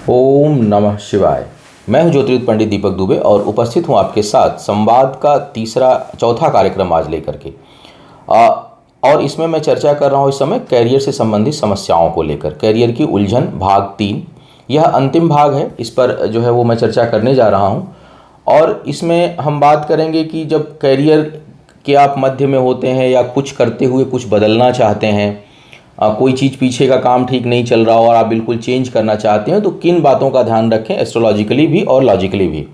ओम नमः शिवाय। मैं हूं ज्योतिर्विद पंडित दीपक दुबे और उपस्थित हूं आपके साथ संवाद का चौथा कार्यक्रम आज लेकर के। आ, और इसमें मैं चर्चा कर रहा हूं इस समय कैरियर से संबंधित समस्याओं को लेकर। कैरियर की उलझन भाग 3 यह अंतिम भाग है। इस पर जो है वो मैं चर्चा करने जा रहा हूं और इसमें हम बात करेंगे कि जब कैरियर के आप मध्य में होते हैं या कुछ करते हुए कुछ बदलना चाहते हैं, कोई चीज़ पीछे का काम ठीक नहीं चल रहा हो और आप बिल्कुल चेंज करना चाहते हैं, तो किन बातों का ध्यान रखें एस्ट्रोलॉजिकली भी और लॉजिकली भी।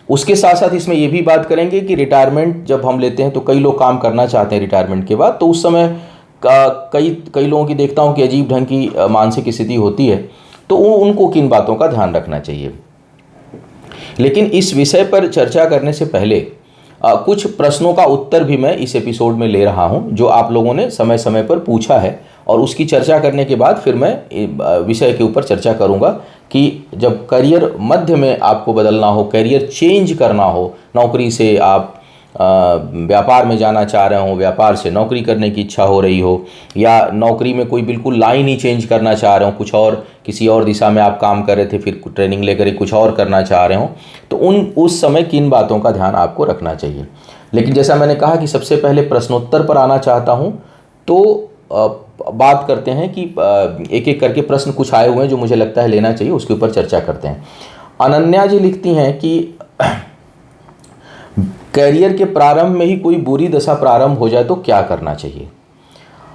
उसके साथ साथ इसमें ये भी बात करेंगे कि रिटायरमेंट जब हम लेते हैं तो कई लोग काम करना चाहते हैं रिटायरमेंट के बाद, तो उस समय कई कई लोगों की देखता हूँ कि अजीब ढंग की मानसिक स्थिति होती है, तो उनको किन बातों का ध्यान रखना चाहिए। लेकिन इस विषय पर चर्चा करने से पहले कुछ प्रश्नों का उत्तर भी मैं इस एपिसोड में ले रहा हूं जो आप लोगों ने समय समय पर पूछा है, और उसकी चर्चा करने के बाद फिर मैं विषय के ऊपर चर्चा करूंगा कि जब करियर मध्य में आपको बदलना हो, करियर चेंज करना हो, नौकरी से आप व्यापार में जाना चाह रहे हो, व्यापार से नौकरी करने की इच्छा हो रही हो, या नौकरी में कोई बिल्कुल लाइन ही चेंज करना चाह रहे हो, कुछ और किसी और दिशा में आप काम कर रहे थे फिर ट्रेनिंग लेकर कुछ और करना चाह रहे हो, तो उस समय किन बातों का ध्यान आपको रखना चाहिए। लेकिन जैसा मैंने कहा कि सबसे पहले प्रश्नोत्तर पर आना चाहता हूँ, तो बात करते हैं कि एक एक करके प्रश्न कुछ आए हुए हैं जो मुझे लगता है लेना चाहिए, उसके ऊपर चर्चा करते हैं। अनन्या जी लिखती हैं कि कैरियर के प्रारंभ में ही कोई बुरी दशा प्रारंभ हो जाए तो क्या करना चाहिए।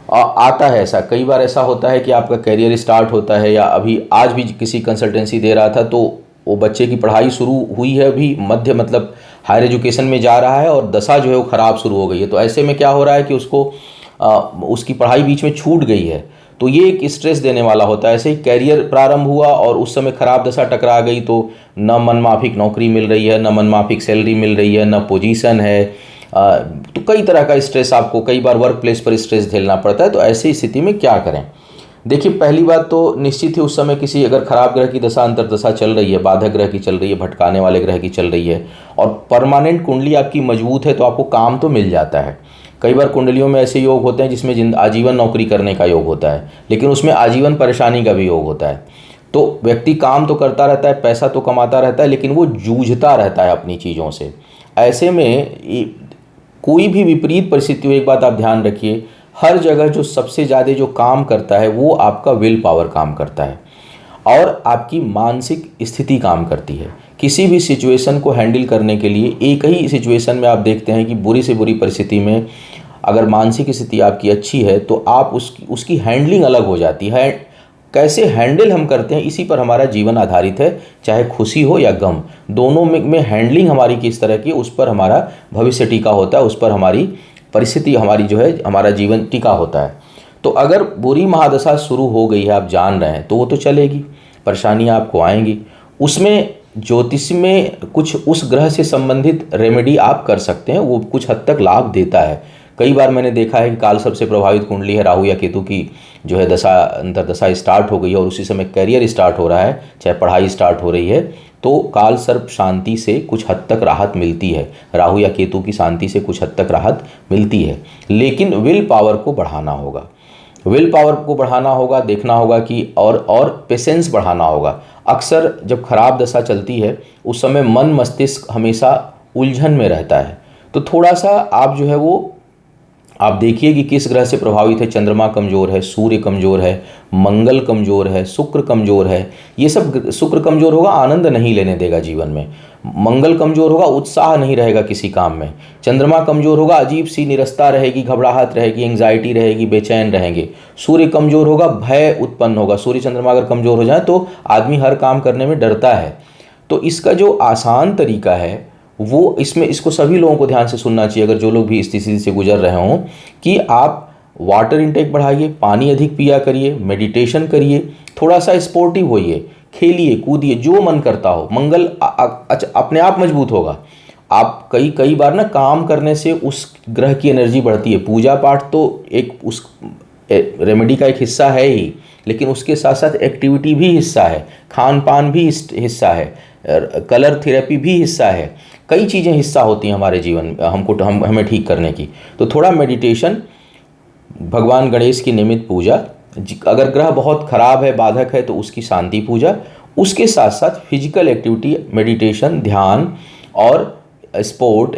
आता है ऐसा, कई बार ऐसा होता है कि आपका कैरियर स्टार्ट होता है, या अभी आज भी किसी कंसल्टेंसी दे रहा था तो वो बच्चे की पढ़ाई शुरू हुई है, अभी मध्य मतलब हायर एजुकेशन में जा रहा है और दशा जो है वो ख़राब शुरू हो गई है। तो ऐसे में क्या हो रहा है कि उसकी पढ़ाई बीच में छूट गई है, तो ये एक स्ट्रेस देने वाला होता है। ऐसे ही कैरियर प्रारंभ हुआ और उस समय ख़राब दशा टकरा गई, तो न मनमाफिक नौकरी मिल रही है, न मनमाफिक सैलरी मिल रही है, न पोजीशन है, तो कई तरह का स्ट्रेस, आपको कई बार वर्क प्लेस पर स्ट्रेस झेलना पड़ता है। तो ऐसी स्थिति में क्या करें। देखिए, पहली बात तो निश्चित ही उस समय किसी अगर खराब ग्रह की दशा अंतर्दशा चल रही है, बाधक ग्रह की चल रही है, भटकाने वाले ग्रह की चल रही है, और परमानेंट कुंडली आपकी मजबूत है, तो आपको काम तो मिल जाता है। कई बार कुंडलियों में ऐसे योग होते हैं जिसमें आजीवन नौकरी करने का योग होता है, लेकिन उसमें आजीवन परेशानी का भी योग होता है। तो व्यक्ति काम तो करता रहता है, पैसा तो कमाता रहता है, लेकिन वो जूझता रहता है अपनी चीज़ों से। ऐसे में कोई भी विपरीत परिस्थिति हो, एक बात आप ध्यान रखिए, हर जगह जो सबसे ज़्यादा जो काम करता है वो आपका विल पावर काम करता है और आपकी मानसिक स्थिति काम करती है। किसी भी सिचुएशन को हैंडल करने के लिए, एक ही सिचुएशन में आप देखते हैं कि बुरी से बुरी परिस्थिति में अगर मानसिक स्थिति आपकी अच्छी है तो आप उसकी हैंडलिंग अलग हो जाती है। कैसे हैंडल हम करते हैं इसी पर हमारा जीवन आधारित है, चाहे खुशी हो या गम, दोनों में हैंडलिंग हमारी किस तरह की, उस पर हमारा भविष्य टिका होता है, उस पर हमारी परिस्थिति, हमारी जो है हमारा जीवन टिका होता है। तो अगर बुरी महादशा शुरू हो गई है, आप जान रहे हैं, तो वो तो चलेगी, परेशानियाँ आपको आएंगी। उसमें ज्योतिष में कुछ उस ग्रह से संबंधित रेमेडी आप कर सकते हैं, वो कुछ हद तक लाभ देता है। कई बार मैंने देखा है कि काल सर्प से प्रभावित कुंडली है, राहु या केतु की जो है दशा अंतर्दशा स्टार्ट हो गई है और उसी समय कैरियर स्टार्ट हो रहा है, चाहे पढ़ाई स्टार्ट हो रही है, तो काल सर्प शांति से कुछ हद तक राहत मिलती है, राहु या केतु की शांति से कुछ हद तक राहत मिलती है। लेकिन विल पावर को बढ़ाना होगा, विल पावर को बढ़ाना होगा, देखना होगा कि और पेशेंस बढ़ाना होगा। अक्सर जब खराब दशा चलती है उस समय मन मस्तिष्क हमेशा उलझन में रहता है, तो थोड़ा सा आप जो है वो आप देखिए कि किस ग्रह से प्रभावित है। चंद्रमा कमज़ोर है, सूर्य कमज़ोर है, मंगल कमज़ोर है, शुक्र कमज़ोर है। ये सब, शुक्र कमज़ोर होगा आनंद नहीं लेने देगा जीवन में, मंगल कमज़ोर होगा उत्साह नहीं रहेगा किसी काम में, चंद्रमा कमज़ोर होगा अजीब सी निरस्ता रहेगी, घबराहट रहेगी, एंग्जाइटी रहेगी, बेचैन रहेंगे। सूर्य कमज़ोर होगा भय उत्पन्न होगा, सूर्य चंद्रमा अगर कमज़ोर हो जाए तो आदमी हर काम करने में डरता है। तो इसका जो आसान तरीका है वो इसको सभी लोगों को ध्यान से सुनना चाहिए, अगर जो लोग भी इस स्थिति से गुजर रहे हों, कि आप वाटर इनटेक बढ़ाइए, पानी अधिक पिया करिए, मेडिटेशन करिए, थोड़ा सा स्पोर्टिव होइए, खेलिए कूदिए, जो मन करता हो। मंगल अपने आप मजबूत होगा। आप कई बार ना काम करने से उस ग्रह की एनर्जी बढ़ती है। पूजा पाठ तो एक उस रेमेडी का एक हिस्सा है ही, लेकिन उसके साथ साथ एक्टिविटी भी हिस्सा है, खान पान भी हिस्सा है, कलर थेरेपी भी हिस्सा है, कई चीज़ें हिस्सा होती हैं हमारे जीवन हमें ठीक करने की। तो थोड़ा मेडिटेशन, भगवान गणेश की नियमित पूजा, अगर ग्रह बहुत खराब है, बाधक है, तो उसकी शांति पूजा, उसके साथ साथ फिजिकल एक्टिविटी, मेडिटेशन, ध्यान और स्पोर्ट,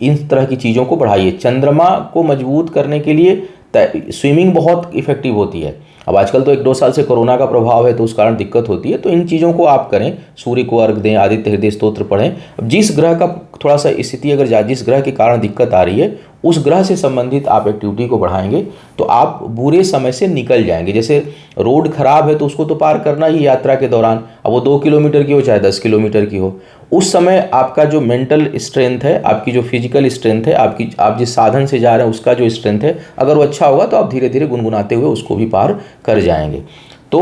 इन तरह की चीज़ों को बढ़ाइए। चंद्रमा को मजबूत करने के लिए स्विमिंग बहुत इफ़ेक्टिव होती है। अब आजकल तो 1-2 साल से कोरोना का प्रभाव है तो उस कारण दिक्कत होती है, तो इन चीज़ों को आप करें। सूर्य को अर्घ दें, आदित्य हृदय स्तोत्र पढ़ें। अब जिस ग्रह का थोड़ा सा स्थिति अगर जिस ग्रह के कारण दिक्कत आ रही है उस ग्रह से संबंधित आप एक्टिविटी को बढ़ाएंगे तो आप बुरे समय से निकल जाएंगे। जैसे रोड खराब है तो उसको तो पार करना ही यात्रा के दौरान, अब वो 2 किलोमीटर की हो चाहे 10 किलोमीटर की हो, उस समय आपका जो मेंटल स्ट्रेंथ है, आपकी जो फिजिकल स्ट्रेंथ है, आप जिस साधन से जा रहे हैं उसका जो स्ट्रेंथ है, अगर वो अच्छा होगा तो आप धीरे धीरे गुनगुनाते हुए उसको भी पार कर जाएंगे। तो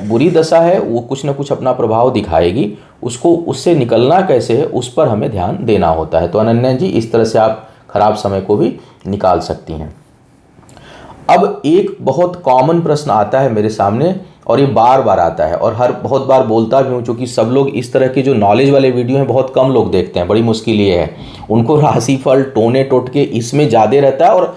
बुरी दशा है वो कुछ ना कुछ अपना प्रभाव दिखाएगी, उसको उससे निकलना कैसे है उस पर हमें ध्यान देना होता है। तो अनन्या जी, इस तरह से आप खराब समय को भी निकाल सकती हैं। अब एक बहुत कॉमन प्रश्न आता है मेरे सामने और ये बार बार आता है और बहुत बार बोलता भी हूँ, क्योंकि सब लोग इस तरह के जो नॉलेज वाले वीडियो हैं बहुत कम लोग देखते हैं। बड़ी मुश्किल ये है, उनको राशिफल, टोने टोटके इसमें ज़्यादा रहता है और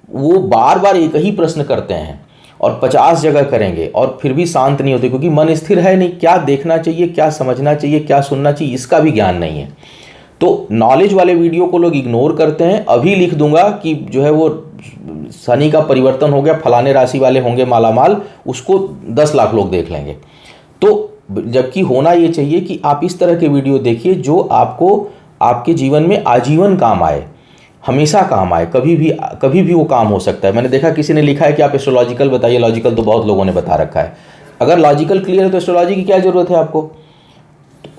वो बार बार एक ही प्रश्न करते हैं और 50 जगह करेंगे और फिर भी शांत नहीं होते, क्योंकि मन स्थिर है नहीं। क्या देखना चाहिए, क्या समझना चाहिए, क्या सुनना चाहिए, इसका भी ज्ञान नहीं है। तो नॉलेज वाले वीडियो को लोग इग्नोर करते हैं। अभी लिख दूंगा कि जो है वो शनि का परिवर्तन हो गया, फलाने राशि वाले होंगे मालामाल, उसको 10 लाख लोग देख लेंगे। तो जबकि होना ये चाहिए कि आप इस तरह के वीडियो देखिए जो आपको आपके जीवन में आजीवन काम आए, हमेशा काम आए, कभी भी वो काम हो सकता है। मैंने देखा किसी ने लिखा है कि आप एस्ट्रोलॉजिकल बताइए। लॉजिकल तो बहुत लोगों ने बता रखा है। अगर लॉजिकल क्लियर है तो एस्ट्रोलॉजी की क्या ज़रूरत है आपको?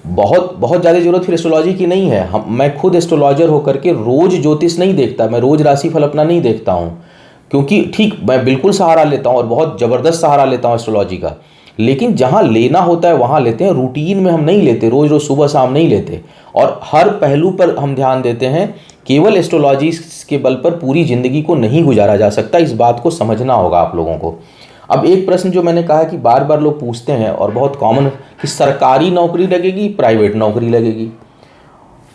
बहुत ज़्यादा ज़रूरत फिर एस्ट्रोलॉजी की नहीं है। मैं खुद एस्ट्रोलॉजर होकर के रोज़ ज्योतिष नहीं देखता, मैं रोज़ राशिफल अपना नहीं देखता हूँ, क्योंकि ठीक मैं बिल्कुल सहारा लेता हूँ और बहुत ज़बरदस्त सहारा लेता हूँ एस्ट्रोलॉजी का, लेकिन जहाँ लेना होता है वहाँ लेते हैं। रूटीन में हम नहीं लेते, रोज़ रोज़ सुबह शाम नहीं लेते, और हर पहलू पर हम ध्यान देते हैं। केवल एस्ट्रोलॉजी के बल पर पूरी ज़िंदगी को नहीं गुजारा जा सकता, इस बात को समझना होगा आप लोगों को। अब एक प्रश्न जो मैंने कहा कि बार बार लोग पूछते हैं और बहुत कॉमन, कि सरकारी नौकरी लगेगी, प्राइवेट नौकरी लगेगी,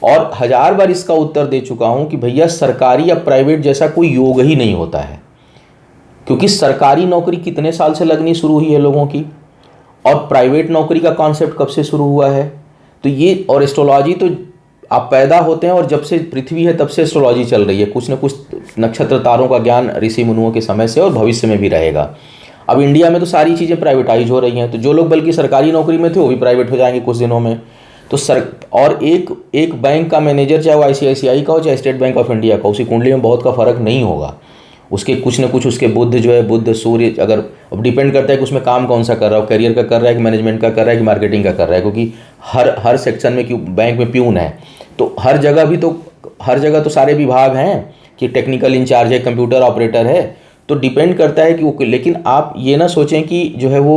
और 1000 बार इसका उत्तर दे चुका हूं कि भैया सरकारी या प्राइवेट जैसा कोई योग ही नहीं होता है। क्योंकि सरकारी नौकरी कितने साल से लगनी शुरू हुई है लोगों की, और प्राइवेट नौकरी का कॉन्सेप्ट कब से शुरू हुआ है। तो ये, और एस्ट्रोलॉजी तो आप पैदा होते हैं और जब से पृथ्वी है तब से एस्ट्रोलॉजी चल रही है। कुछ न कुछ नक्षत्र तारों का ज्ञान ऋषि मुनियों के समय से और भविष्य में भी रहेगा। अब इंडिया में तो सारी चीज़ें प्राइवेटाइज हो रही हैं, तो जो लोग बल्कि सरकारी नौकरी में थे वो भी प्राइवेट हो जाएंगे कुछ दिनों में। तो और एक बैंक का मैनेजर, चाहे वो ICICI का हो चाहे स्टेट बैंक ऑफ इंडिया का, उसी कुंडली में बहुत का फर्क नहीं होगा। उसके कुछ न कुछ, उसके बुध जो है, बुध सूर्य, अगर अब डिपेंड करता है कि उसमें काम कौन सा कर रहा है, करियर का कर रहा है कि मैनेजमेंट का कर रहा है कि मार्केटिंग का कर रहा है। क्योंकि हर सेक्शन में, क्यों बैंक में प्यून है, तो हर जगह तो सारे विभाग हैं कि टेक्निकल इंचार्ज है, कंप्यूटर ऑपरेटर है, तो डिपेंड करता है कि वो। लेकिन आप ये ना सोचें कि जो है वो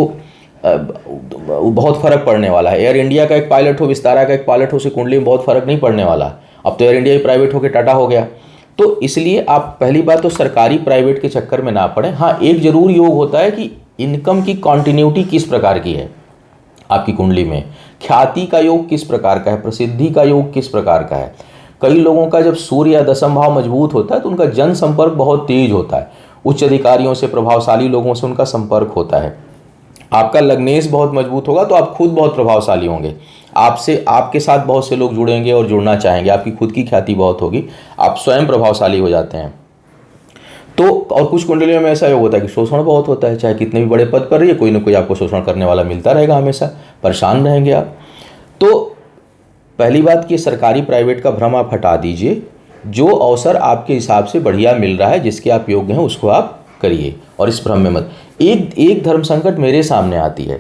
बहुत फ़र्क पड़ने वाला है। एयर इंडिया का एक पायलट हो, विस्तारा का एक पायलट हो, उसे कुंडली में बहुत फ़र्क नहीं पड़ने वाला। अब तो एयर इंडिया ही प्राइवेट होकर टाटा हो गया। तो इसलिए आप पहली बात तो सरकारी प्राइवेट के चक्कर में ना पड़ें। हाँ, एक ज़रूर योग होता है कि इनकम की कॉन्टिन्यूटी किस प्रकार की है आपकी कुंडली में, ख्याति का योग किस प्रकार का है, प्रसिद्धि का योग किस प्रकार का है। कई लोगों का जब सूर्य या दशम भाव मजबूत होता है तो उनका जन संपर्क बहुत तेज होता है, उच्च अधिकारियों से, प्रभावशाली लोगों से उनका संपर्क होता है। आपका लग्नेश बहुत मजबूत होगा तो आप खुद बहुत प्रभावशाली होंगे, आपके साथ बहुत से लोग जुड़ेंगे और जुड़ना चाहेंगे, आपकी खुद की ख्याति बहुत होगी, आप स्वयं प्रभावशाली हो जाते हैं। तो और कुछ कुंडलियों में ऐसा होता है कि शोषण बहुत होता है, चाहे कितने भी बड़े पद पर रहिए, कोई ना कोई आपको शोषण करने वाला मिलता रहेगा, हमेशा परेशान रहेंगे आप। तो पहली बात कि सरकारी प्राइवेट का भ्रम आप हटा दीजिए। जो अवसर आपके हिसाब से बढ़िया मिल रहा है, जिसके आप योग्य हैं, उसको आप करिए और इस भ्रम में मत। एक धर्म संकट मेरे सामने आती है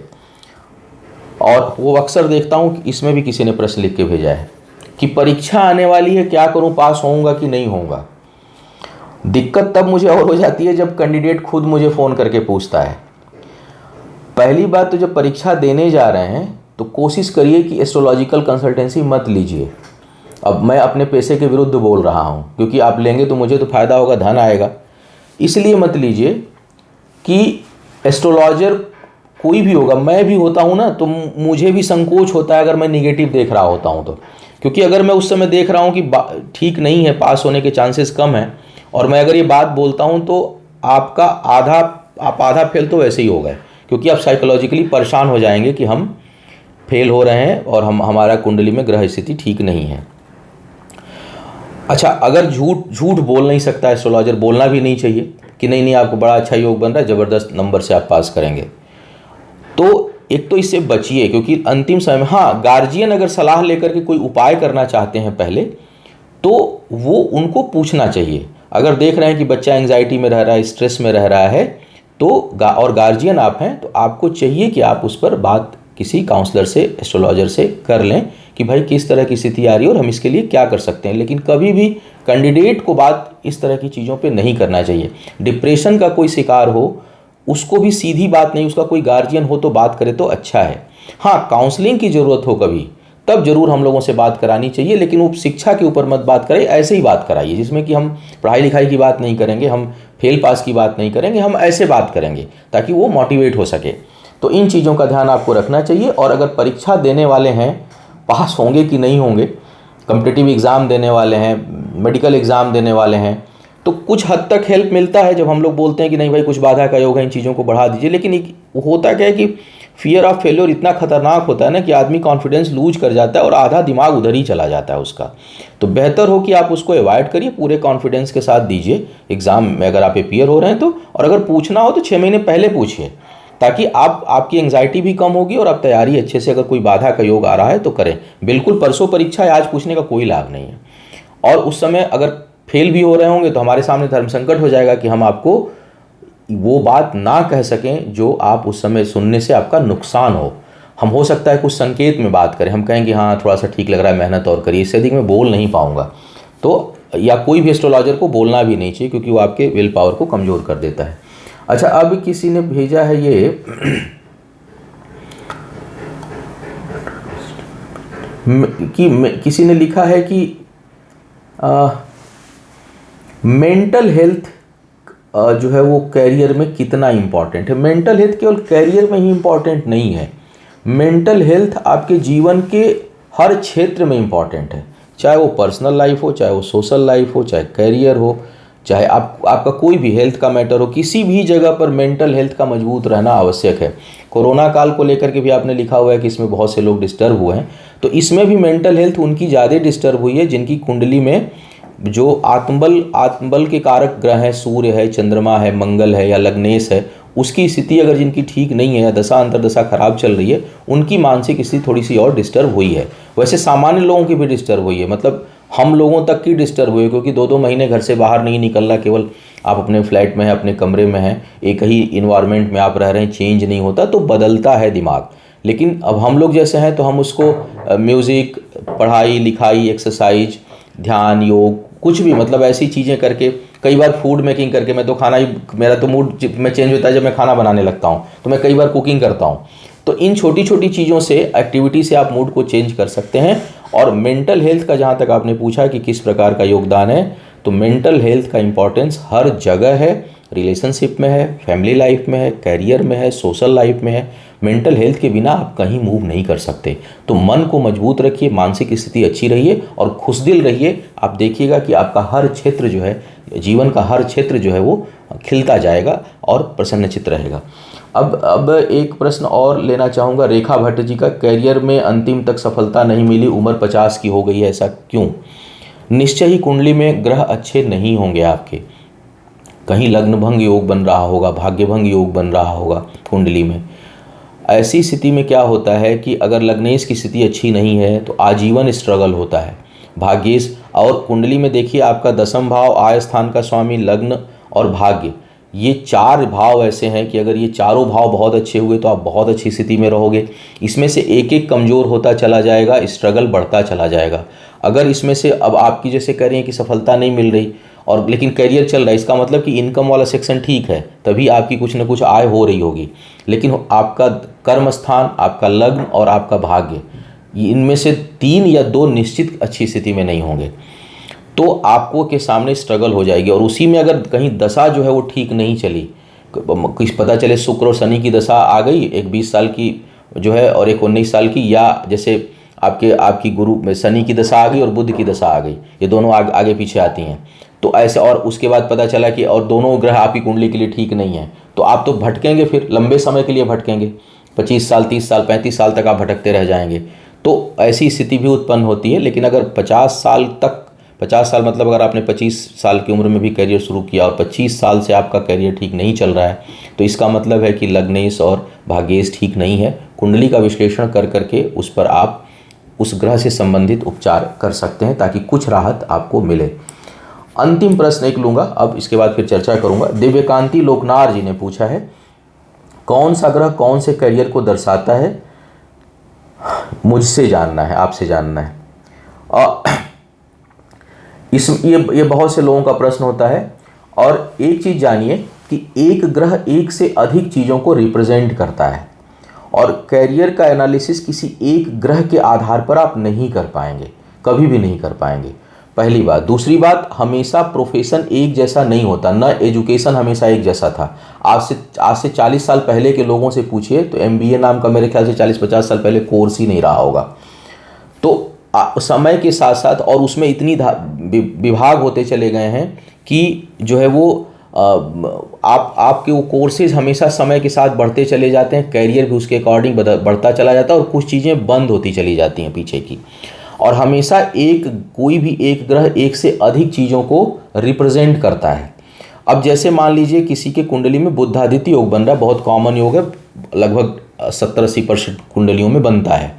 और वो अक्सर देखता हूँ कि इसमें भी किसी ने प्रश्न लिख के भेजा है कि परीक्षा आने वाली है, क्या करूँ, पास होऊंगा कि नहीं होऊंगा। दिक्कत तब मुझे और हो जाती है जब कैंडिडेट खुद मुझे फ़ोन करके पूछता है। पहली बात तो जब परीक्षा देने जा रहे हैं तो कोशिश करिए कि एस्ट्रोलॉजिकल कंसल्टेंसी मत लीजिए। अब मैं अपने पैसे के विरुद्ध बोल रहा हूँ, क्योंकि आप लेंगे तो मुझे तो फ़ायदा होगा, धन आएगा, इसलिए मत लीजिए। कि एस्ट्रोलॉजर कोई भी होगा, मैं भी होता हूँ ना, तो मुझे भी संकोच होता है अगर मैं निगेटिव देख रहा होता हूँ तो, क्योंकि अगर मैं उस समय देख रहा हूँ कि ठीक नहीं है, पास होने के चांसेस कम हैं, और मैं अगर ये बात बोलता हूँ तो आप आधा फेल तो वैसे ही हो गए, क्योंकि आप साइकोलॉजिकली परेशान हो जाएंगे कि हम फेल हो रहे हैं और हमारा कुंडली में ग्रह स्थिति ठीक नहीं है। अच्छा, अगर झूठ बोल नहीं सकता एस्ट्रोलॉजर, बोलना भी नहीं चाहिए कि नहीं आपको बड़ा अच्छा योग बन रहा है, ज़बरदस्त नंबर से आप पास करेंगे, तो एक तो इससे बचिए, क्योंकि अंतिम समय में हाँ, गार्जियन अगर सलाह लेकर के कोई उपाय करना चाहते हैं पहले, तो वो उनको पूछना चाहिए। अगर देख रहे हैं कि बच्चा एंग्जाइटी में रह रहा है, स्ट्रेस में रह रहा है, तो और गार्जियन आप हैं, तो आपको चाहिए कि आप उस पर बात किसी काउंसलर से, एस्ट्रोलॉजर से कर लें कि भाई किस तरह की स्थिति आ रही है और हम इसके लिए क्या कर सकते हैं। लेकिन कभी भी कैंडिडेट को बात इस तरह की चीज़ों पे नहीं करना चाहिए। डिप्रेशन का कोई शिकार हो, उसको भी सीधी बात नहीं, उसका कोई गार्जियन हो तो बात करे तो अच्छा है। हाँ, काउंसलिंग की ज़रूरत हो कभी, तब जरूर हम लोगों से बात करानी चाहिए, लेकिन वो शिक्षा के ऊपर मत बात करें, ऐसे ही बात कराइए जिसमें कि हम पढ़ाई लिखाई की बात नहीं करेंगे, हम फेल पास की बात नहीं करेंगे, हम ऐसे बात करेंगे ताकि वो मोटिवेट हो सके। तो इन चीज़ों का ध्यान आपको रखना चाहिए। और अगर परीक्षा देने वाले हैं, पास होंगे कि नहीं होंगे, कॉम्पिटिटिव एग्ज़ाम देने वाले हैं, मेडिकल एग्ज़ाम देने वाले हैं, तो कुछ हद तक हेल्प मिलता है जब हम लोग बोलते हैं कि नहीं भाई कुछ बाधा का योग है, इन चीज़ों को बढ़ा दीजिए। लेकिन होता क्या है कि फियर ऑफ फेल्योर इतना खतरनाक होता है ना कि आदमी कॉन्फिडेंस लूज कर जाता है और आधा दिमाग उधर ही चला जाता है उसका। तो बेहतर हो कि आप उसको अवॉइड करिए, पूरे कॉन्फिडेंस के साथ दीजिए एग्ज़ाम में अगर आप अपियर हो रहे हैं तो। और अगर पूछना हो तो 6 महीने पहले पूछिए, ताकि आपकी एंग्जाइटी भी कम होगी और आप तैयारी अच्छे से, अगर कोई बाधा का योग आ रहा है तो करें। बिल्कुल परसों परीक्षा है, आज पूछने का कोई लाभ नहीं है। और उस समय अगर फेल भी हो रहे होंगे तो हमारे सामने धर्म संकट हो जाएगा कि हम आपको वो बात ना कह सकें जो आप उस समय सुनने से आपका नुकसान हो। हम हो सकता है कुछ संकेत में बात करें, हम कहेंगे हाँ थोड़ा सा ठीक लग रहा है, मेहनत और करिए, इससे अधिक मैं बोल नहीं पाऊंगा। तो या कोई भी एस्ट्रोलॉजर को बोलना भी नहीं चाहिए, क्योंकि वो आपके विल पावर को कमज़ोर कर देता है। अच्छा, अब किसी ने भेजा है ये किसी ने लिखा है कि मेंटल हेल्थ जो है वो कैरियर में कितना इम्पॉर्टेंट है। मेंटल हेल्थ केवल कैरियर में ही इम्पॉर्टेंट नहीं है, मेंटल हेल्थ आपके जीवन के हर क्षेत्र में इम्पॉर्टेंट है। चाहे वो पर्सनल लाइफ हो, चाहे वो सोशल लाइफ हो, चाहे कैरियर हो, चाहे आपका कोई भी हेल्थ का मैटर हो, किसी भी जगह पर मेंटल हेल्थ का मजबूत रहना आवश्यक है। कोरोना काल को लेकर के भी आपने लिखा हुआ है कि इसमें बहुत से लोग डिस्टर्ब हुए हैं, तो इसमें भी मेंटल हेल्थ उनकी ज़्यादा डिस्टर्ब हुई है जिनकी कुंडली में जो आत्मबल के कारक ग्रह हैं, सूर्य है, चंद्रमा है, मंगल है या लग्नेश है, उसकी स्थिति अगर जिनकी ठीक नहीं है या दशा अंतरदशा खराब चल रही है, उनकी मानसिक स्थिति थोड़ी सी और डिस्टर्ब हुई है। वैसे सामान्य लोगों की भी डिस्टर्ब हुई है, मतलब हम लोगों तक की डिस्टर्ब हुई है, क्योंकि 2-2 महीने घर से बाहर नहीं निकलना, केवल आप अपने फ्लैट में हैं, अपने कमरे में हैं, एक ही इन्वायरमेंट में आप रह रहे हैं, चेंज नहीं होता, तो बदलता है दिमाग। लेकिन अब हम लोग जैसे हैं तो हम उसको म्यूज़िक, पढ़ाई लिखाई, एक्सरसाइज, ध्यान, योग, कुछ भी, मतलब ऐसी चीज़ें करके, कई बार फूड मेकिंग करके, मैं तो खाना ही, मेरा तो मूड में चेंज होता है जब मैं खाना बनाने लगता हूँ, तो मैं कई बार कुकिंग करता हूँ। तो इन छोटी छोटी चीज़ों से, एक्टिविटी से आप मूड को चेंज कर सकते हैं। और मेंटल हेल्थ का जहाँ तक आपने पूछा कि किस प्रकार का योगदान है, तो मेंटल हेल्थ का इम्पॉर्टेंस हर जगह है, रिलेशनशिप में है, फैमिली लाइफ में है, कैरियर में है, सोशल लाइफ में है। मेंटल हेल्थ के बिना आप कहीं मूव नहीं कर सकते। तो मन को मजबूत रखिए, मानसिक स्थिति अच्छी रहिए और खुशदिल रहिए। आप देखिएगा कि आपका हर क्षेत्र जो है, जीवन का हर क्षेत्र जो है वो खिलता जाएगा और प्रसन्नचित्त रहेगा। अब एक प्रश्न और लेना चाहूँगा रेखा भट्ट जी का, कैरियर में अंतिम तक सफलता नहीं मिली, उम्र 50 की हो गई है, ऐसा क्यों? निश्चय ही कुंडली में ग्रह अच्छे नहीं होंगे आपके, कहीं लग्न भंग योग बन रहा होगा, भाग्य भंग योग बन रहा होगा कुंडली में। ऐसी स्थिति में क्या होता है कि अगर लग्नेश की स्थिति अच्छी नहीं है तो आजीवन स्ट्रगल होता है। भाग्येश और कुंडली में देखिए, आपका 10वां भाव आय स्थान का स्वामी, लग्न और भाग्य, ये 4 भाव ऐसे हैं कि अगर ये चारों भाव बहुत अच्छे हुए तो आप बहुत अच्छी स्थिति में रहोगे। इसमें से एक एक कमज़ोर होता चला जाएगा, स्ट्रगल बढ़ता चला जाएगा। अगर इसमें से अब आपकी जैसे कह रही हैं कि सफलता नहीं मिल रही और लेकिन करियर चल रहा है, इसका मतलब कि इनकम वाला सेक्शन ठीक है, तभी आपकी कुछ ना कुछ आय हो रही होगी। लेकिन आपका कर्म स्थान, आपका लग्न और आपका भाग्य, इनमें से 3 या 2 निश्चित अच्छी स्थिति में नहीं होंगे, तो आपको के सामने स्ट्रगल हो जाएगी। और उसी में अगर कहीं दशा जो है वो ठीक नहीं चली, कुछ पता चले शुक्र और शनि की दशा आ गई, एक 20 साल की जो है और एक 19 साल की, या जैसे आपकी गुरु में शनि की दशा आ गई और बुध की दशा आ गई, ये दोनों आगे पीछे आती हैं, तो ऐसे, और उसके बाद पता चला कि और दोनों ग्रह आपकी कुंडली के लिए ठीक नहीं है, तो आप तो भटकेंगे, फिर लंबे समय के लिए भटकेंगे। 25 साल, 30 साल, 35 साल तक आप भटकते रह जाएंगे। तो ऐसी स्थिति भी उत्पन्न होती है। लेकिन अगर 50 साल तक, 50 साल मतलब अगर आपने 25 साल की उम्र में भी करियर शुरू किया और 25 साल से आपका करियर ठीक नहीं चल रहा है, तो इसका मतलब है कि लग्नेश और भाग्येश ठीक नहीं है। कुंडली का विश्लेषण कर करके उस पर आप उस ग्रह से संबंधित उपचार कर सकते हैं ताकि कुछ राहत आपको मिले। अंतिम प्रश्न एक लूँगा, अब इसके बाद फिर चर्चा करूँगा। दिव्यकांति लोकनार जी ने पूछा है, कौन सा ग्रह कौन से करियर को दर्शाता है, मुझसे जानना है, आपसे जानना है। ये बहुत से लोगों का प्रश्न होता है। और एक चीज़ जानिए कि एक ग्रह एक से अधिक चीज़ों को रिप्रेजेंट करता है और कैरियर का एनालिसिस किसी एक ग्रह के आधार पर आप नहीं कर पाएंगे, कभी भी नहीं कर पाएंगे, पहली बात। दूसरी बात, हमेशा प्रोफेशन एक जैसा नहीं होता, न एजुकेशन हमेशा एक जैसा था। आज से 40 साल पहले के लोगों से पूछिए तो MBA नाम का मेरे ख्याल से 40-50 साल पहले कोर्स ही नहीं रहा होगा। तो समय के साथ साथ और उसमें इतनी विभाग होते चले गए हैं कि जो है वो आपके वो कोर्सेज हमेशा समय के साथ बढ़ते चले जाते हैं, कैरियर भी उसके अकॉर्डिंग बढ़ता चला जाता है और कुछ चीज़ें बंद होती चली जाती हैं पीछे की। और हमेशा कोई भी एक ग्रह एक से अधिक चीज़ों को रिप्रेजेंट करता है। अब जैसे मान लीजिए किसी के कुंडली में बुधादित्य योग बन रहा है, बहुत कॉमन योग है, लगभग 70-80% कुंडलियों में बनता है।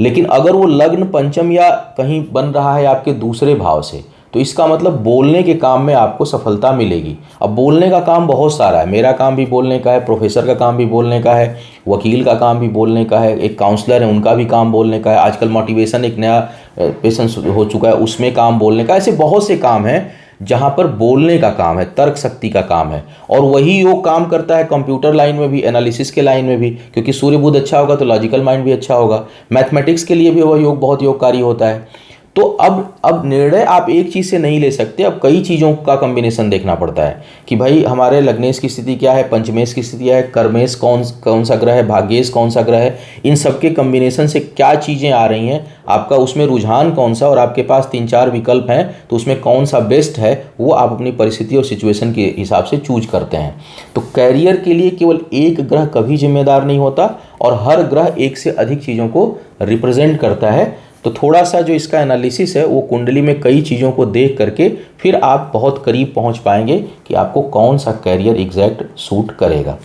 लेकिन अगर वो लग्न पंचम या कहीं बन रहा है आपके दूसरे भाव से, तो इसका मतलब बोलने के काम में आपको सफलता मिलेगी। अब बोलने का काम बहुत सारा है, मेरा काम भी बोलने का है, प्रोफेसर का काम भी बोलने का है, वकील का काम भी बोलने का है, एक काउंसलर है उनका भी काम बोलने का है, आजकल मोटिवेशन एक नया पेशेंस हो चुका है उसमें काम बोलने का। ऐसे बहुत से काम हैं जहाँ पर बोलने का काम है, तर्क शक्ति का काम है। और वही योग काम करता है कंप्यूटर लाइन में भी, एनालिसिस के लाइन में भी, क्योंकि सूर्य बुध अच्छा होगा तो लॉजिकल माइंड भी अच्छा होगा। मैथमेटिक्स के लिए भी वह योग बहुत योगकारी होता है। तो अब निर्णय आप एक चीज़ से नहीं ले सकते, अब कई चीज़ों का कॉम्बिनेशन देखना पड़ता है कि भाई हमारे लग्नेश की स्थिति क्या है, पंचमेश की स्थिति है, कर्मेश कौन सा ग्रह है, भाग्येश कौन सा ग्रह है, इन सब के कॉम्बिनेशन से क्या चीज़ें आ रही हैं, आपका उसमें रुझान कौन सा, और आपके पास 3-4 विकल्प हैं तो उसमें कौन सा बेस्ट है, वो आप अपनी परिस्थिति और सिचुएशन के हिसाब से चूज करते हैं। तो कैरियर के लिए केवल एक ग्रह कभी जिम्मेदार नहीं होता और हर ग्रह एक से अधिक चीज़ों को रिप्रेजेंट करता है। तो थोड़ा सा जो इसका एनालिसिस है वो कुंडली में कई चीज़ों को देख करके फिर आप बहुत करीब पहुंच पाएंगे कि आपको कौन सा कैरियर एग्जैक्ट सूट करेगा।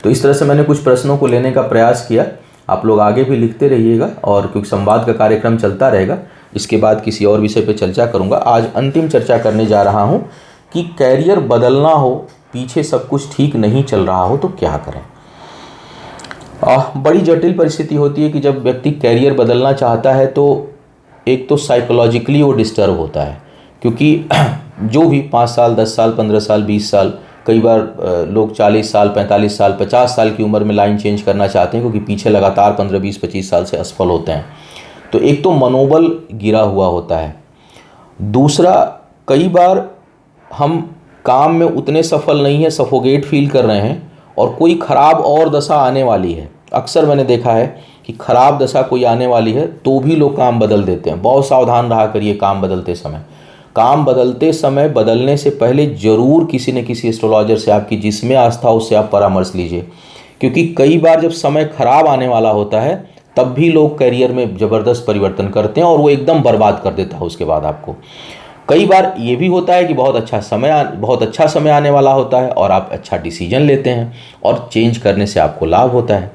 तो इस तरह से मैंने कुछ प्रश्नों को लेने का प्रयास किया। आप लोग आगे भी लिखते रहिएगा और क्योंकि संवाद का कार्यक्रम चलता रहेगा, इसके बाद किसी और विषय पर चर्चा करूँगा। आज अंतिम चर्चा करने जा रहा हूँ कि कैरियर बदलना हो, पीछे सब कुछ ठीक नहीं चल रहा हो तो क्या करें। बड़ी जटिल परिस्थिति होती है कि जब व्यक्ति कैरियर बदलना चाहता है तो एक तो साइकोलॉजिकली वो डिस्टर्ब होता है, क्योंकि जो भी 5 साल, 10 साल, 15 साल, 20 साल, कई बार लोग 40 साल, 45 साल, 50 साल की उम्र में लाइन चेंज करना चाहते हैं क्योंकि पीछे लगातार 15, 20, 25 साल से असफल होते हैं। तो एक तो मनोबल गिरा हुआ होता है। दूसरा, कई बार हम काम में उतने सफल नहीं हैं, सफोगेट फील कर रहे हैं और कोई ख़राब और दशा आने वाली है। अक्सर मैंने देखा है कि ख़राब दशा कोई आने वाली है तो भी लोग काम बदल देते हैं। बहुत सावधान रहा करिए काम बदलते समय। काम बदलते समय बदलने से पहले ज़रूर किसी न किसी एस्ट्रोलॉजर से, आपकी जिसमें आस्था उससे आप परामर्श लीजिए, क्योंकि कई बार जब समय खराब आने वाला होता है तब भी लोग करियर में ज़बरदस्त परिवर्तन करते हैं और वो एकदम बर्बाद कर देता है उसके बाद आपको। कई बार ये भी होता है कि बहुत अच्छा समय आने वाला होता है और आप अच्छा डिसीजन लेते हैं और चेंज करने से आपको लाभ होता है।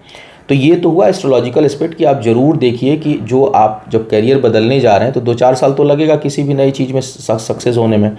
तो ये तो हुआ एस्ट्रोलॉजिकल एस्पेक्ट कि आप ज़रूर देखिए कि जो आप जब करियर बदलने जा रहे हैं तो 2-4 साल तो लगेगा किसी भी नई चीज़ में सक्सेस होने में।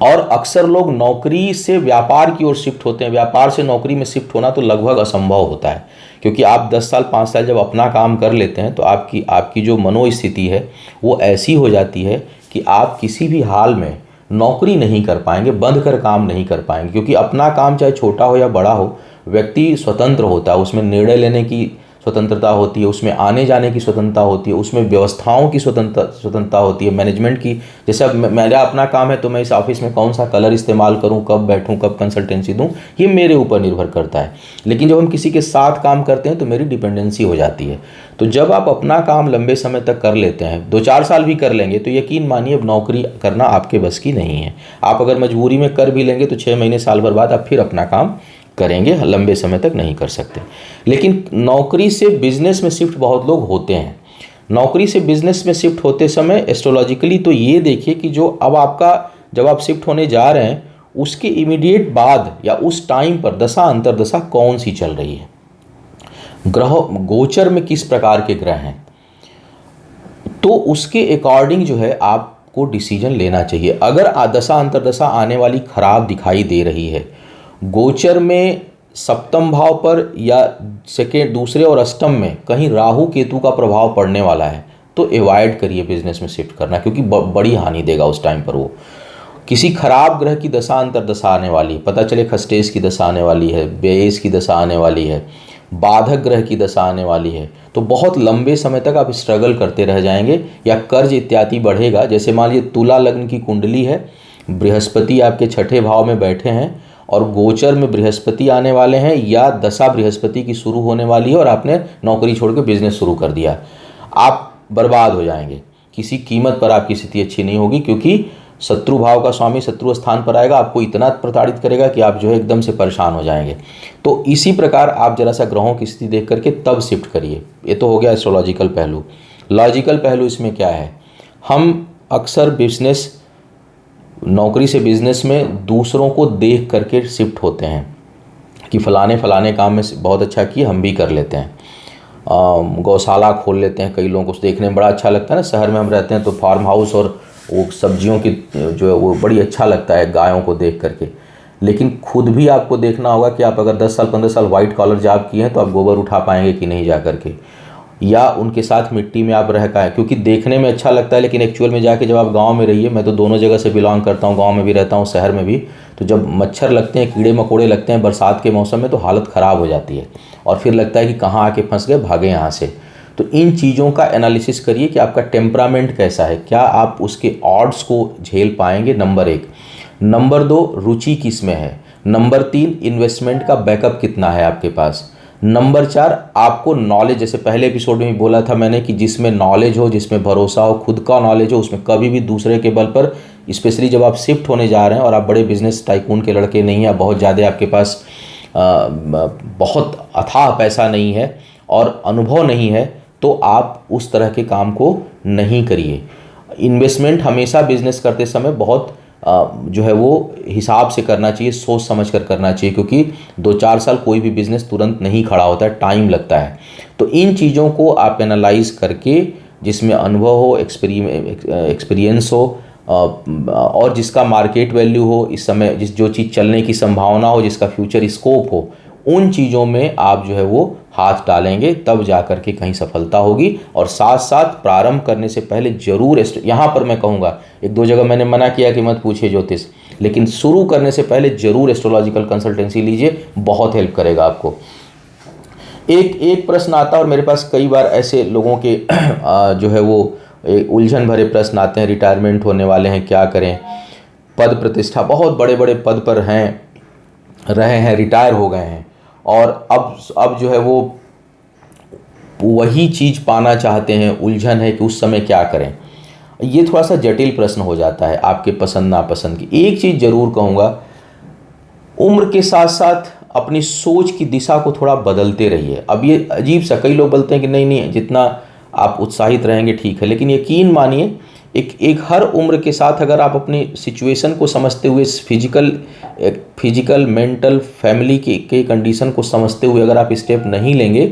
और अक्सर लोग नौकरी से व्यापार की ओर शिफ्ट होते हैं, व्यापार से नौकरी में शिफ्ट होना तो लगभग असंभव होता है, क्योंकि आप 10 साल 5 साल जब अपना काम कर लेते हैं तो आपकी जो मनोस्थिति है वो ऐसी हो जाती है कि आप किसी भी हाल में नौकरी नहीं कर पाएंगे, बंद कर काम नहीं कर पाएंगे। क्योंकि अपना काम चाहे छोटा हो या बड़ा हो, व्यक्ति स्वतंत्र होता है, उसमें निर्णय लेने की स्वतंत्रता होती है, उसमें आने जाने की स्वतंत्रता होती है, उसमें व्यवस्थाओं की स्वतंत्रता होती है, मैनेजमेंट की। जैसे अब मेरा अपना काम है तो मैं इस ऑफिस में कौन सा कलर इस्तेमाल करूं, कब बैठूं, कब कंसल्टेंसी दूं, ये मेरे ऊपर निर्भर करता है। लेकिन जब हम किसी के साथ काम करते हैं तो मेरी डिपेंडेंसी हो जाती है। तो जब आप अपना काम लंबे समय तक कर लेते हैं, 2-4 साल भी कर लेंगे, तो यकीन मानिए अब नौकरी करना आपके बस की नहीं है। आप अगर मजबूरी में कर भी लेंगे तो 6 महीने साल भर बाद आप फिर अपना काम करेंगे, लंबे समय तक नहीं कर सकते। लेकिन नौकरी से बिजनेस में शिफ्ट बहुत लोग होते हैं। नौकरी से बिजनेस में शिफ्ट होते समय एस्ट्रोलॉजिकली तो ये देखिए कि जो अब आपका जब आप शिफ्ट होने जा रहे हैं उसके इमीडिएट बाद या उस टाइम पर दशा अंतर्दशा कौन सी चल रही है, ग्रह गोचर में किस प्रकार के ग्रह हैं, तो उसके अकॉर्डिंग जो है आपको डिसीजन लेना चाहिए। अगर दशा अंतर्दशा आने वाली खराब दिखाई दे रही है, गोचर में सप्तम भाव पर या दूसरे और अष्टम में कहीं राहु केतु का प्रभाव पड़ने वाला है, तो अवॉइड करिए बिजनेस में शिफ्ट करना, क्योंकि बड़ी हानि देगा उस टाइम पर। वो किसी खराब ग्रह की दशा अंतर्दशा आने वाली, पता चले खस्टेश की दशा आने वाली है, व्ययेश की दशा आने वाली है, बाधक ग्रह की दशा आने वाली है, तो बहुत लंबे समय तक आप स्ट्रगल करते रह जाएंगे या कर्ज इत्यादि बढ़ेगा। जैसे मान लीजिए तुला लग्न की कुंडली है, बृहस्पति आपके छठे भाव में बैठे हैं और गोचर में बृहस्पति आने वाले हैं या दशा बृहस्पति की शुरू होने वाली है और आपने नौकरी छोड़ के बिजनेस शुरू कर दिया, आप बर्बाद हो जाएंगे। किसी कीमत पर आपकी स्थिति अच्छी नहीं होगी, क्योंकि शत्रु भाव का स्वामी शत्रु स्थान पर आएगा, आपको इतना प्रताड़ित करेगा कि आप जो है एकदम से परेशान हो जाएंगे। तो इसी प्रकार आप जरा सा ग्रहों की स्थिति देख करके तब शिफ्ट करिए। ये तो हो गया एस्ट्रोलॉजिकल पहलू। लॉजिकल पहलू इसमें क्या है, हम अक्सर बिजनेस नौकरी से बिजनेस में दूसरों को देख करके शिफ्ट होते हैं कि फलाने काम में बहुत अच्छा किए, हम भी कर लेते हैं। गौशाला खोल लेते हैं, कई लोगों को देखने में बड़ा अच्छा लगता है ना, शहर में हम रहते हैं तो फार्म हाउस और वो सब्जियों की जो है वो बड़ी अच्छा लगता है गायों को देख करके। लेकिन खुद भी आपको देखना होगा कि आप अगर 10 साल 15 साल वाइट कॉलर जॉब किए हैं तो आप गोबर उठा पाएंगे कि नहीं जा करके, या उनके साथ मिट्टी में आप रह पाएँ, क्योंकि देखने में अच्छा लगता है लेकिन एक्चुअल में जाके जब आप गांव में रहिए, मैं तो दोनों जगह से बिलोंग करता हूं, गांव में भी रहता हूं, शहर में भी, तो जब मच्छर लगते हैं, कीड़े मकोड़े लगते हैं बरसात के मौसम में, तो हालत ख़राब हो जाती है और फिर लगता है कि कहाँ आके फंस गए, भागे यहाँ से। तो इन चीज़ों का एनालिसिस करिए कि आपका टेम्परामेंट कैसा है, क्या आप उसके ऑड्स को झेल पाएंगे, नंबर 1। नंबर 2, रुचि किस में है। नंबर 3, इन्वेस्टमेंट का बैकअप कितना है आपके पास। नंबर 4, आपको नॉलेज, जैसे पहले एपिसोड में भी बोला था मैंने कि जिसमें नॉलेज हो, जिसमें भरोसा हो, खुद का नॉलेज हो, उसमें कभी भी दूसरे के बल पर, स्पेशली जब आप शिफ्ट होने जा रहे हैं और आप बड़े बिजनेस टाइकून के लड़के नहीं हैं, बहुत ज़्यादा आपके पास बहुत अथाह पैसा नहीं है और अनुभव नहीं है, तो आप उस तरह के काम को नहीं करिए। इन्वेस्टमेंट हमेशा बिजनेस करते समय बहुत जो है वो हिसाब से करना चाहिए, सोच समझ कर करना चाहिए, क्योंकि 2-4 साल कोई भी बिजनेस तुरंत नहीं खड़ा होता है, टाइम लगता है। तो इन चीज़ों को आप एनालाइज करके, जिसमें अनुभव हो, एक्सपीरियंस हो और जिसका मार्केट वैल्यू हो, इस समय जो चीज़ चलने की संभावना हो, जिसका फ्यूचर स्कोप हो, उन चीज़ों में आप जो है वो हाथ डालेंगे, तब जा कर के कहीं सफलता होगी। और साथ साथ प्रारंभ करने से पहले जरूर, यहाँ पर मैं कहूँगा, 1-2 जगह मैंने मना किया कि मत पूछिए ज्योतिष, लेकिन शुरू करने से पहले जरूर एस्ट्रोलॉजिकल कंसल्टेंसी लीजिए, बहुत हेल्प करेगा आपको। एक प्रश्न आता है और मेरे पास कई बार ऐसे लोगों के जो है वो उलझन भरे प्रश्न आते हैं, रिटायरमेंट होने वाले हैं, क्या करें, पद प्रतिष्ठा, बहुत बड़े बड़े पद पर रहे हैं, रिटायर हो गए हैं और अब जो है वो वही चीज़ पाना चाहते हैं, उलझन है कि उस समय क्या करें। ये थोड़ा सा जटिल प्रश्न हो जाता है, आपके पसंद नापसंद की। एक चीज़ ज़रूर कहूँगा, उम्र के साथ साथ अपनी सोच की दिशा को थोड़ा बदलते रहिए। अब ये अजीब सा, कई लोग बोलते हैं कि नहीं जितना आप उत्साहित रहेंगे ठीक है, लेकिन यकीन मानिए एक हर उम्र के साथ अगर आप अपनी सिचुएशन को समझते हुए, फिजिकल मेंटल फैमिली के कंडीशन को समझते हुए अगर आप स्टेप नहीं लेंगे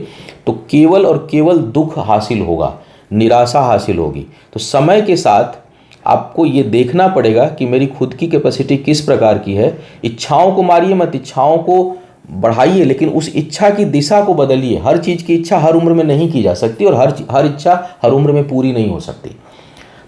तो केवल और केवल दुख हासिल होगा, निराशा हासिल होगी। तो समय के साथ आपको ये देखना पड़ेगा कि मेरी खुद की कैपेसिटी किस प्रकार की है। इच्छाओं को मारिए मत, इच्छाओं को बढ़ाइए, लेकिन उस इच्छा की दिशा को बदलिए। हर चीज़ की इच्छा हर उम्र में नहीं की जा सकती और हर इच्छा हर उम्र में पूरी नहीं हो सकती।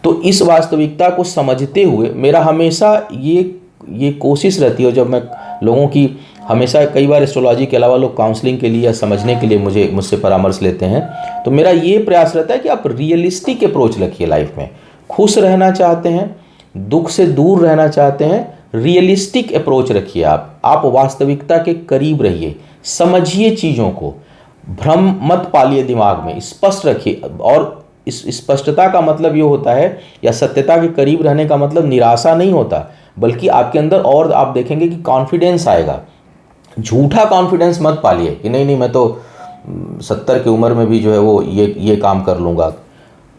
तो इस वास्तविकता को समझते हुए मेरा हमेशा ये कोशिश रहती है, जब मैं लोगों की, हमेशा कई बार एस्ट्रोलॉजी के अलावा लोग काउंसलिंग के लिए या समझने के लिए मुझसे परामर्श लेते हैं, तो मेरा ये प्रयास रहता है कि आप रियलिस्टिक अप्रोच रखिए लाइफ में। खुश रहना चाहते हैं, दुख से दूर रहना चाहते हैं, रियलिस्टिक अप्रोच रखिए। आप वास्तविकता के करीब रहिए, समझिए चीज़ों को, भ्रम मत पालिए दिमाग में, स्पष्ट रखिए। और इस स्पष्टता का मतलब ये होता है, या सत्यता के करीब रहने का मतलब निराशा नहीं होता, बल्कि आपके अंदर और आप देखेंगे कि कॉन्फिडेंस आएगा, झूठा कॉन्फिडेंस मत पालिए कि नहीं नहीं मैं तो 70 की उम्र में भी जो है वो ये काम कर लूँगा।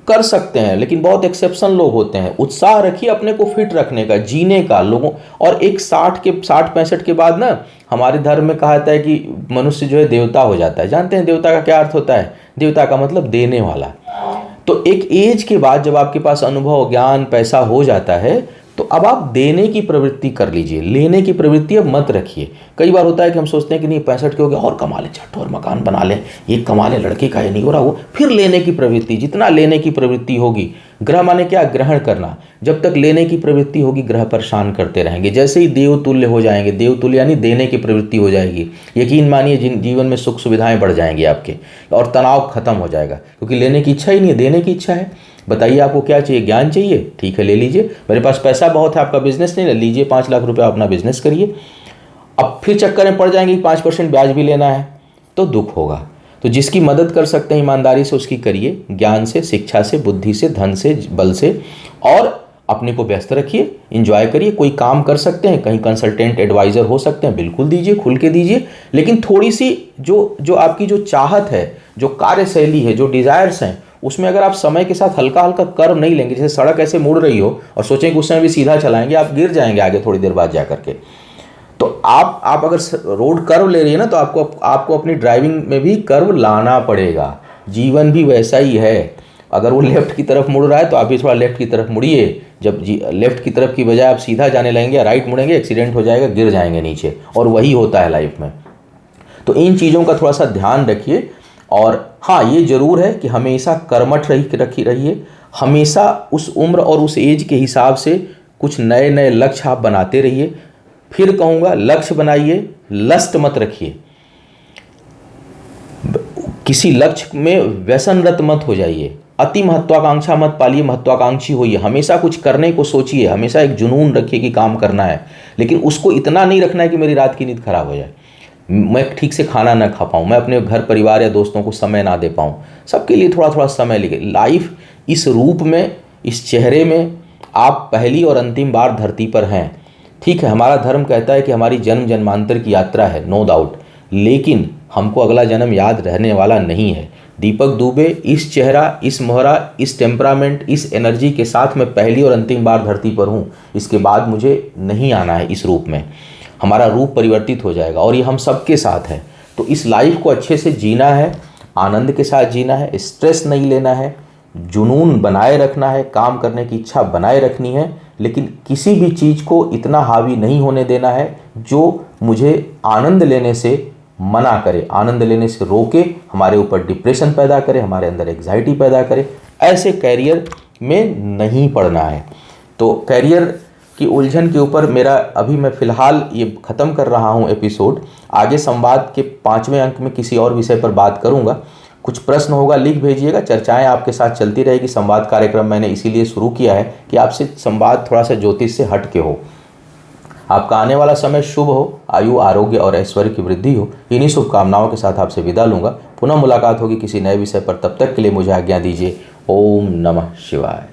कर सकते हैं, लेकिन बहुत एक्सेप्शन लोग होते हैं। उत्साह रखिए अपने को फिट रखने का, जीने का लोगों। और एक 60-65 के बाद ना, हमारे धर्म में कहा जाता है कि मनुष्य जो है देवता हो जाता है। जानते हैं देवता का क्या अर्थ होता है? देवता का मतलब देने वाला। तो एक एज के बाद जब आपके पास अनुभव, ज्ञान, पैसा हो जाता है, तो अब आप देने की प्रवृत्ति कर लीजिए, लेने की प्रवृत्ति अब मत रखिए। कई बार होता है कि हम सोचते हैं कि नहीं 65 के हो गए और कमा लें, झट और मकान बना लें, ये कमा लें, लड़के का ये नहीं हो रहा, वो फिर लेने की प्रवृत्ति। जितना लेने की प्रवृत्ति होगी, ग्रह माने क्या? ग्रहण करना। जब तक लेने की प्रवृत्ति होगी, ग्रह परेशान करते रहेंगे। जैसे ही देवतुल्य हो जाएंगे, देवतुल्य यानी देने की प्रवृत्ति हो जाएगी, यकीन मानिए जीवन में सुख सुविधाएं बढ़ जाएंगी आपके, और तनाव खत्म हो जाएगा, क्योंकि लेने की इच्छा ही नहीं है, देने की इच्छा है। बताइए आपको क्या चाहिए? ज्ञान चाहिए, ठीक है ले लीजिए। मेरे पास पैसा बहुत है, आपका बिजनेस नहीं, ले लीजिए 5 लाख रुपए, अपना बिजनेस करिए। अब फिर चक्कर में पड़ जाएंगे, 5% ब्याज भी लेना है, तो दुख होगा। तो जिसकी मदद कर सकते हैं ईमानदारी से उसकी करिए, ज्ञान से, शिक्षा से, बुद्धि से, धन से, बल से, और अपने को व्यस्त रखिए, इंजॉय करिए। कोई काम कर सकते हैं, कहीं कंसल्टेंट एडवाइज़र हो सकते हैं, बिल्कुल दीजिए, खुल के दीजिए। लेकिन थोड़ी सी जो आपकी जो चाहत है, जो कार्यशैली है, जो डिज़ायर्स हैं, उसमें अगर आप समय के साथ हल्का हल्का कर्व नहीं लेंगे, जैसे सड़क ऐसे मुड़ रही हो और सोचें कि उस समय भी सीधा चलाएंगे, आप गिर जाएंगे आगे थोड़ी देर बाद जा करके। तो आप अगर रोड कर्व ले रही है ना, तो आपको अपनी ड्राइविंग में भी कर्व लाना पड़ेगा। जीवन भी वैसा ही है। अगर वो लेफ्ट की तरफ मुड़ रहा है तो आप भी थोड़ा लेफ्ट की तरफ मुड़िए। जब लेफ्ट की तरफ की बजाय आप सीधा जाने लगेंगे या राइट मुड़ेंगे, एक्सीडेंट हो जाएगा, गिर जाएंगे नीचे। और वही होता है लाइफ में। तो इन चीज़ों का थोड़ा सा ध्यान रखिए। और हाँ, ये ज़रूर है कि हमेशा कर्मठ रहिए। हमेशा उस उम्र और उस एज के हिसाब से कुछ नए नए लक्ष्य आप बनाते रहिए। फिर कहूँगा, लक्ष्य बनाइए, लस्ट मत रखिए। किसी लक्ष्य में व्यसनरत मत हो जाइए। अति महत्वाकांक्षा मत पालिए, महत्वाकांक्षी होइए। हमेशा कुछ करने को सोचिए, हमेशा एक जुनून रखिए कि काम करना है, लेकिन उसको इतना नहीं रखना है कि मेरी रात की नींद खराब हो जाए, मैं ठीक से खाना ना खा पाऊँ, मैं अपने घर परिवार या दोस्तों को समय ना दे पाऊँ। सबके लिए थोड़ा थोड़ा समय लेके। लाइफ इस रूप में, इस चेहरे में आप पहली और अंतिम बार धरती पर हैं। ठीक है, हमारा धर्म कहता है कि हमारी जन्म जन्मांतर की यात्रा है, नो डाउट, लेकिन हमको अगला जन्म याद रहने वाला नहीं है। दीपक दुबे इस चेहरा, इस मोहरा, इस टेम्परामेंट, इस एनर्जी के साथ मैं पहली और अंतिम बार धरती पर हूँ। इसके बाद मुझे नहीं आना है इस रूप में। हमारा रूप परिवर्तित हो जाएगा और ये हम सबके साथ है। तो इस लाइफ को अच्छे से जीना है, आनंद के साथ जीना है, स्ट्रेस नहीं लेना है, जुनून बनाए रखना है, काम करने की इच्छा बनाए रखनी है, लेकिन किसी भी चीज़ को इतना हावी नहीं होने देना है जो मुझे आनंद लेने से मना करे, आनंद लेने से रोके, हमारे ऊपर डिप्रेशन पैदा करे, हमारे अंदर एग्जाइटी पैदा करे। ऐसे कैरियर में नहीं पड़ना है। तो कैरियर की उलझन के ऊपर मेरा अभी मैं फ़िलहाल ये ख़त्म कर रहा हूँ एपिसोड। आगे संवाद के 5वें अंक में किसी और विषय पर बात करूँगा। कुछ प्रश्न होगा, लिख भेजिएगा, चर्चाएं आपके साथ चलती रहेगी। संवाद कार्यक्रम मैंने इसीलिए शुरू किया है कि आपसे संवाद थोड़ा सा ज्योतिष से हट के हो। आपका आने वाला समय शुभ हो, आयु, आरोग्य और ऐश्वर्य की वृद्धि हो। इन्हीं शुभकामनाओं के साथ आपसे विदा लूँगा। पुनः मुलाकात होगी किसी नए विषय पर। तब तक के लिए मुझे आज्ञा दीजिए। ओम नमः शिवाय।